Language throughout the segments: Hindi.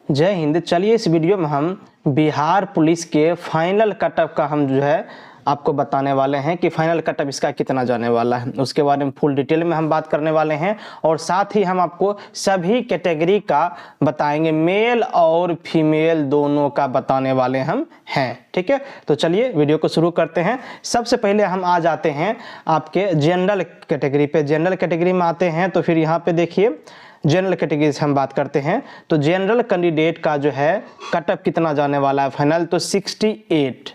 जय हिंद। चलिए इस वीडियो में हम बिहार पुलिस के फाइनल कटअप का हम जो है आपको बताने वाले हैं कि फाइनल कटअप इसका कितना जाने वाला है। उसके बारे में फुल डिटेल में हम बात करने वाले हैं और साथ ही हम आपको सभी कैटेगरी का बताएंगे, मेल और फीमेल दोनों का बताने वाले हम हैं। ठीक है, तो चलिए वीडियो को शुरू करते हैं। सबसे पहले हम आ जाते हैं आपके जनरल कैटेगरी पे। जनरल कैटेगरी में आते हैं तो फिर यहाँ पे देखिए जनरल कैटेगरी से हम बात करते हैं तो जनरल कैंडिडेट का जो है कटअप कितना जाने वाला है फाइनल, तो 68।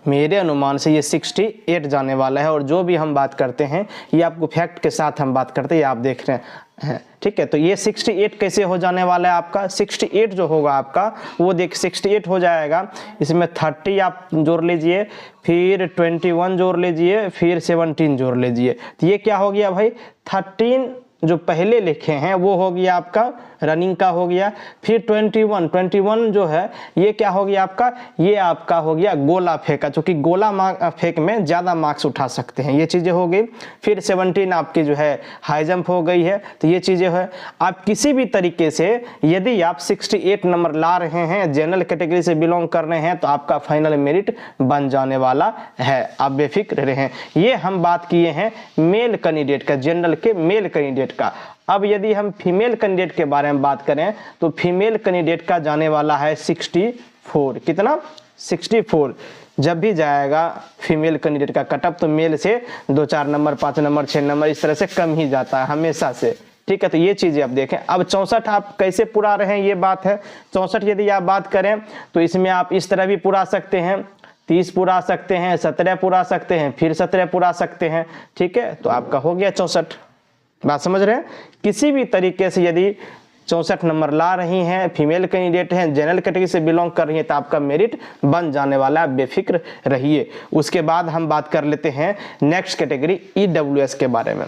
मेरे अनुमान से ये 68 जाने वाला है। और जो भी हम बात करते हैं ये आपको फैक्ट के साथ हम बात करते हैं, ये आप देख रहे हैं। ठीक है, तो ये 68 कैसे हो जाने वाला है आपका। 68 जो होगा आपका वो देख 68 हो जाएगा। इसमें 30 आप जोड़ लीजिए, फिर 21 जोड़ लीजिए, फिर 17 जोड़ लीजिए, तो ये क्या हो गया भाई 13 जो पहले लिखे हैं वो हो गया आपका रनिंग का हो गया। फिर 21 जो है ये क्या हो गया आपका, ये आपका हो गया गोला फेंका, चूंकि गोला फेंक में ज़्यादा मार्क्स उठा सकते हैं, ये चीज़ें हो गई। फिर 17 आपकी जो है हाई जंप हो गई है, तो ये चीज़ें है। आप किसी भी तरीके से यदि आप 68 नंबर ला रहे हैं, जनरल कैटेगरी से बिलोंग कर रहे हैं, तो आपका फाइनल मेरिट बन जाने वाला है, आप बेफिक्र रहें। ये हम बात किए हैं मेल कैंडिडेट का, जनरल के मेल कैंडिडेट का। अब यदि हम फीमेल कैंडिडेट के बारे में बात करें तो फीमेल कैंडिडेट का जाने वाला है 64। कितना 64 जब भी जाएगा फीमेल कैंडिडेट का कटअप तो मेल से 2-4 नंबर 5 नंबर 6 नंबर इस तरह से कम ही जाता है हमेशा से। ठीक है, तो ये चीजें आप देखें। अब 64 आप कैसे पुरा रहे हैं ये बात है। 64 यदि आप बात करें तो इसमें आप इस तरह भी पुरा सकते हैं, 30 पुरा सकते हैं, 17 पुरा सकते हैं, फिर 17 पुरा सकते हैं। ठीक है, तो आपका हो गया 64। बात समझ रहे हैं। किसी भी तरीके से यदि 64 नंबर ला रही हैं, फीमेल कैंडिडेट हैं, जनरल कैटेगरी से बिलोंग कर रही है, तो आपका मेरिट बन जाने वाला है, बेफिक्र रहिए। उसके बाद हम बात कर लेते हैं नेक्स्ट कैटेगरी EWS के बारे में।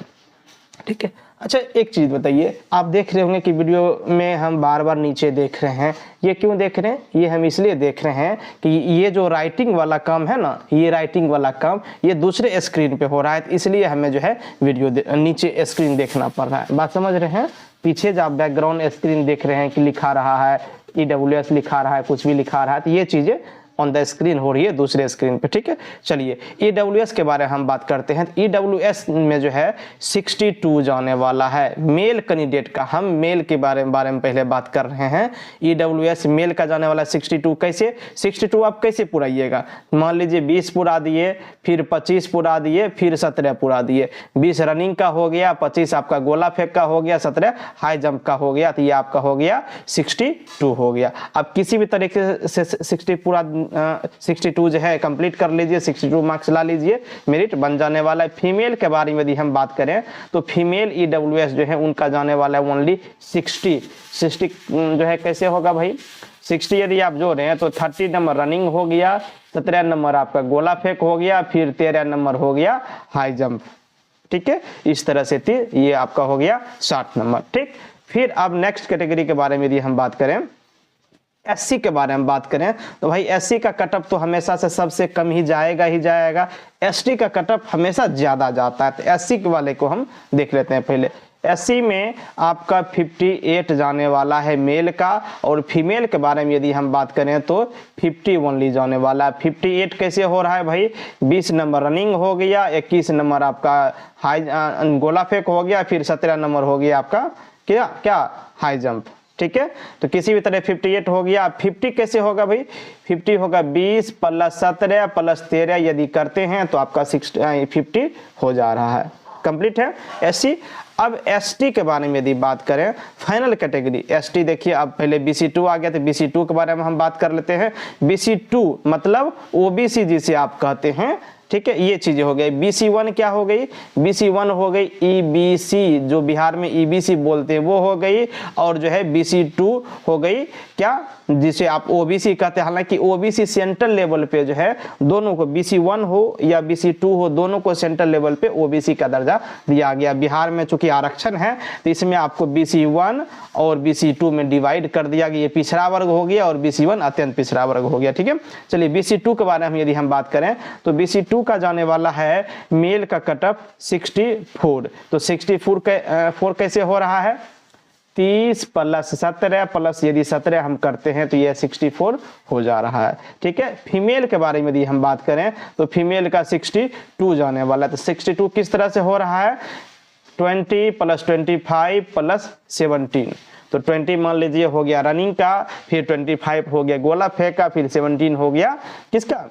ठीक है, अच्छा एक चीज़ बताइए, आप देख रहे होंगे कि वीडियो में हम बार बार नीचे देख रहे हैं। ये क्यों देख रहे हैं, ये हम इसलिए देख रहे हैं कि ये जो राइटिंग वाला काम है ना, ये राइटिंग वाला काम ये दूसरे स्क्रीन पे हो रहा है, तो इसलिए हमें जो है वीडियो नीचे स्क्रीन देखना पड़ रहा है। बात समझ रहे हैं। पीछे जब आप बैकग्राउंड स्क्रीन देख रहे हैं कि लिखा रहा है EWS लिखा रहा है, कुछ भी लिखा रहा है, तो ये चीज़ें ऑन द स्क्रीन हो रही है दूसरे स्क्रीन पे। ठीक है, चलिए EWS के बारे में हम बात करते हैं। EWS में जो है 62 जाने वाला है मेल कैंडिडेट का। हम मेल के बारे में पहले बात कर रहे हैं। EWS मेल का जाने वाला 62। कैसे 62 आप कैसे पुराइएगा, मान लीजिए 20 पुरा दिए, फिर 25 पुरा दिए, फिर 17 पुरा दिए। 20 रनिंग का हो गया, 25 आपका गोला फेंक का हो गया, 17 हाई जंप का हो गया, तो ये आपका हो गया 62 हो गया। अब किसी भी तरीके से 62 जो है कंप्लीट कर लीजिए, 62 मार्क्स ला लीजिए, मेरिट बन जाने वाला है। फीमेल के बारे में यदि हम बात करें तो फीमेल EWS जो है उनका जाने वाला है ओनली 60 जो है कैसे होगा भाई 60 यदि आप जोड़ रहे हैं तो 30 नंबर रनिंग हो गया, 17 नंबर आपका गोला फेंक हो गया, फिर 13 नंबर हो गया हाई जंप। ठीक है, इस तरह से ये आपका हो गया 60 नंबर। ठीक, फिर अब नेक्स्ट कैटेगरी के बारे में यदि हम बात करें, SC के बारे में बात करें तो भाई SC का कटअप तो हमेशा से सबसे कम ही जाएगा। ST का कटअप हमेशा ज़्यादा जाता है, तो SC के वाले को हम देख लेते हैं पहले। SC में आपका 58 जाने वाला है मेल का, और फीमेल के बारे में यदि हम बात करें तो 50 ओनली जाने वाला है। 58 कैसे हो रहा है भाई, 20 नंबर रनिंग हो गया, 21 नंबर आपका हाई गोला फेंक हो गया, फिर 17 नंबर हो गया आपका क्या हाई जंप। ठीक है, तो किसी भी तरह 58 हो गया। 50 कैसे होगा भाई, 50 होगा 20 + 17 + 13 यदि करते हैं तो आपका 50 हो जा रहा है। कंप्लीट है SC। अब ST के बारे में यदि बात करें फाइनल कैटेगरी ST, देखिए अब पहले BC2 आ गया, तो BC2 के बारे में हम बात कर लेते हैं। BC2 मतलब OBC जिसे आप कहते हैं। ठीक है, ये चीजें हो गई। BC1 क्या हो गई, BC1 हो गई EBC, जो बिहार में EBC बोलते हैं वो हो गई, और जो है BC2 हो गई क्या, जिसे आप OBC कहते हैं। हालांकि OBC सेंट्रल लेवल पे जो है दोनों को, BC1 हो या BC2 हो, दोनों को सेंट्रल लेवल पे OBC का दर्जा दिया गया। बिहार में चूंकि आरक्षण है तो इसमें आपको BC1 और BC2 में डिवाइड कर दिया गया। ये पिछड़ा वर्ग हो गया और BC1 अत्यंत पिछड़ा वर्ग हो गया। ठीक है, चलिए BC2 के बारे में यदि हम बात करें तो BC2 का जाने वाला है मेल का कटअप 64। तो 64 कैसे हो रहा है, 30 प्लस 17 प्लस यदि 17 हम करते हैं तो ये 64 हो जा रहा है। ठीक है, फीमेल के बारे में यदि हम बात करें तो फीमेल का 62 जाने वाला है। तो 62 किस तरह से हो रहा है, 20 प्लस 25 प्लस 17। तो 20 मान लीजिए हो गया रनिंग का, फिर 25 हो गया गोला फेंक का, फिर 17 हो गया किसका,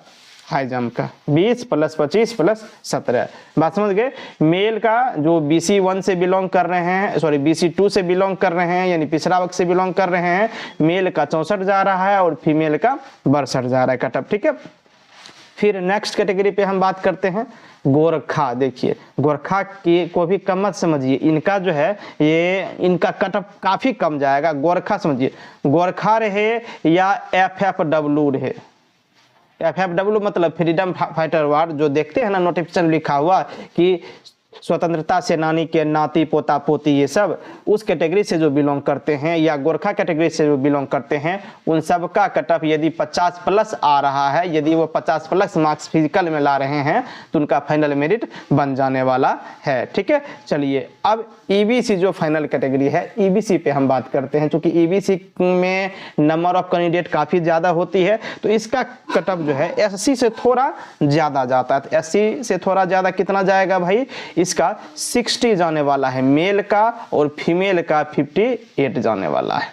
हाई जंप का। 20 प्लस 25 प्लस 17, बात समझ गए। मेल का जो BC1 से बिलोंग कर रहे हैं, सॉरी BC2 से बिलोंग कर रहे हैं, यानी पिछड़ा वर्ग से बिलोंग कर रहे हैं, मेल का 64 जा रहा है और फीमेल का 62 जा रहा है कटअप। ठीक है, फिर नेक्स्ट कैटेगरी पे हम बात करते हैं गोरखा। देखिए गोरखा की को भी कम मत समझिए, इनका जो है ये इनका कटअप काफी कम जाएगा। गोरखा समझिए, गोरखा रहे या FFW रहे। FFW मतलब फ्रीडम फाइटर वार, जो देखते हैं ना नोटिफिकेशन लिखा हुआ कि स्वतंत्रता सेनानी के नाती पोता पोती, ये सब उस कैटेगरी से जो बिलोंग करते हैं या गोरखा कैटेगरी से जो बिलोंग करते हैं, उन सब का कटअप यदि 50 प्लस आ रहा है, यदि वो 50 प्लस मार्क्स फिजिकल में ला रहे हैं तो उनका फाइनल मेरिट बन जाने वाला है। ठीक है, चलिए अब EBC जो फाइनल कैटेगरी है, EBC पे हम बात करते हैं। क्योंकि EBC में नंबर ऑफ कैंडिडेट काफ़ी ज़्यादा होती है तो इसका कटअप जो है SC से थोड़ा ज़्यादा जाता है। तो SC से थोड़ा ज़्यादा कितना जाएगा भाई, इसका 60 जाने वाला है मेल का और फीमेल का 58 जाने वाला है।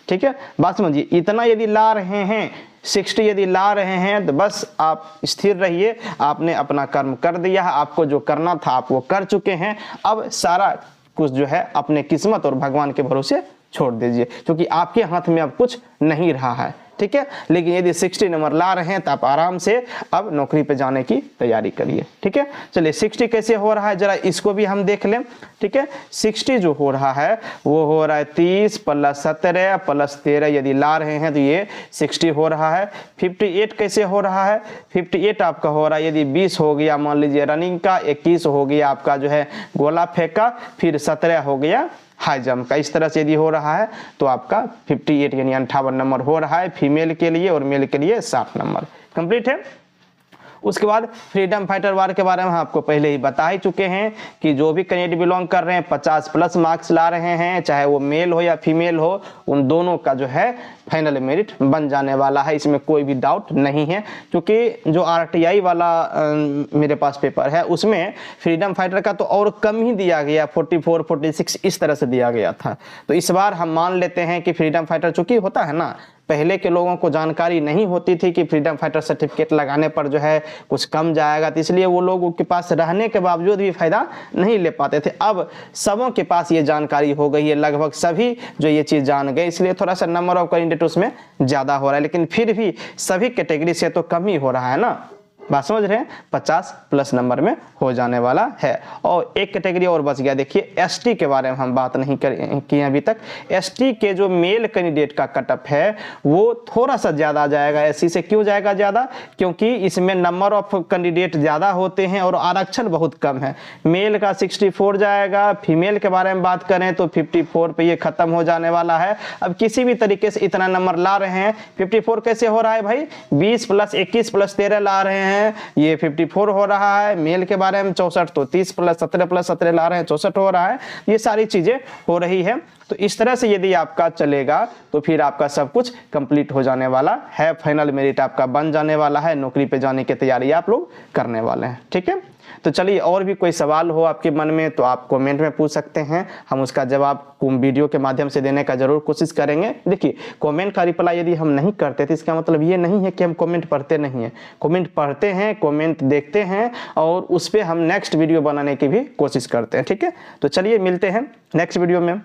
ठीक है, बात समझिए, इतना यदि ला रहे हैं 60 यदि ला रहे हैं तो बस आप स्थिर रहिए, आपने अपना कर्म कर दिया है, आपको जो करना था आप वो कर चुके हैं। अब सारा कुछ जो है अपने किस्मत और भगवान के भरोसे छोड़ दीजिए, क्योंकि आपके हाथ में अब कुछ नहीं रहा है। ठीक है, लेकिन यदि 60 नंबर ला रहे हैं तो आप आराम से अब नौकरी पे जाने की तैयारी करिए। ठीक है, चलिए 60 कैसे हो रहा है जरा इसको भी हम देख लें। ठीक है, 60 जो हो रहा है वो हो रहा है 30 प्लस 17 प्लस 13, यदि ला रहे हैं तो ये 60 हो रहा है। 58 कैसे हो रहा है, 58 आपका हो रहा है यदि 20 हो गया मान लीजिए रनिंग का, 21 हो गया आपका जो है गोला फेंका, फिर 17 हो गया हाई जंप का। इस तरह से यदि हो रहा है तो आपका 58 यानी 58 नंबर हो रहा है फीमेल के लिए, और मेल के लिए 60 नंबर कंप्लीट है। उसके बाद फ्रीडम फाइटर वार के बारे में हम आपको पहले ही बता ही चुके हैं कि जो भी कैंडिडेट बिलोंग कर रहे हैं 50 प्लस मार्क्स ला रहे हैं, चाहे वो मेल हो या फीमेल हो, उन दोनों का जो है फाइनल मेरिट बन जाने वाला है, इसमें कोई भी डाउट नहीं है। क्योंकि जो RTI वाला मेरे पास पेपर है उसमें फ्रीडम फाइटर का तो और कम ही दिया गया, 44 46 इस तरह से दिया गया था। तो इस बार हम मान लेते हैं कि फ्रीडम फाइटर, चूंकि होता है ना पहले के लोगों को जानकारी नहीं होती थी कि फ्रीडम फाइटर सर्टिफिकेट लगाने पर जो है कुछ कम जाएगा, तो इसलिए वो लोगों के पास रहने के बावजूद भी फायदा नहीं ले पाते थे। अब सबों के पास ये जानकारी हो गई है, लगभग सभी जो ये चीज़ जान गए, इसलिए थोड़ा सा नंबर ऑफ कैंडिडेट उसमें ज़्यादा हो रहा है, लेकिन फिर भी सभी कैटेगरी से तो कम ही हो रहा है ना, बात समझ रहे हैं। 50 प्लस नंबर में हो जाने वाला है। और एक कैटेगरी और बच गया, देखिए ST के बारे में हम बात नहीं किए अभी तक। ST के जो मेल कैंडिडेट का कटअप है वो थोड़ा सा ज़्यादा जाएगा SC से। क्यों जाएगा ज़्यादा, क्योंकि इसमें नंबर ऑफ कैंडिडेट ज़्यादा होते हैं और आरक्षण बहुत कम है। मेल का 64 जाएगा, फीमेल के बारे में बात करें तो 54 पे ये खत्म हो जाने वाला है। अब किसी भी तरीके से इतना नंबर ला रहे हैं, 54 कैसे हो रहा है भाई, 20 प्लस 21 प्लस 13 ला रहे हैं, ये 54 हो रहा है। मेल के बारे में 64, तो 30 प्लस 17 ला रहे हैं, 64 हो रहा है। ये सारी चीजें हो रही है। तो इस तरह से यदि आपका चलेगा तो फिर आपका सब कुछ कंप्लीट हो जाने वाला है, फाइनल मेरिट आपका बन जाने वाला है, नौकरी पे जाने की तैयारी आप लोग करने वाले हैं। ठीक है, तो चलिए और भी कोई सवाल हो आपके मन में तो आप कमेंट में पूछ सकते हैं, हम उसका जवाब वीडियो के माध्यम से देने का जरूर कोशिश करेंगे। देखिए कमेंट का रिप्लाई यदि हम नहीं करते तो इसका मतलब ये नहीं है कि हम कमेंट पढ़ते नहीं हैं, कमेंट पढ़ते हैं, कमेंट देखते हैं और उस पर हम नेक्स्ट वीडियो बनाने की भी कोशिश करते हैं। ठीक है, तो चलिए मिलते हैं नेक्स्ट वीडियो में।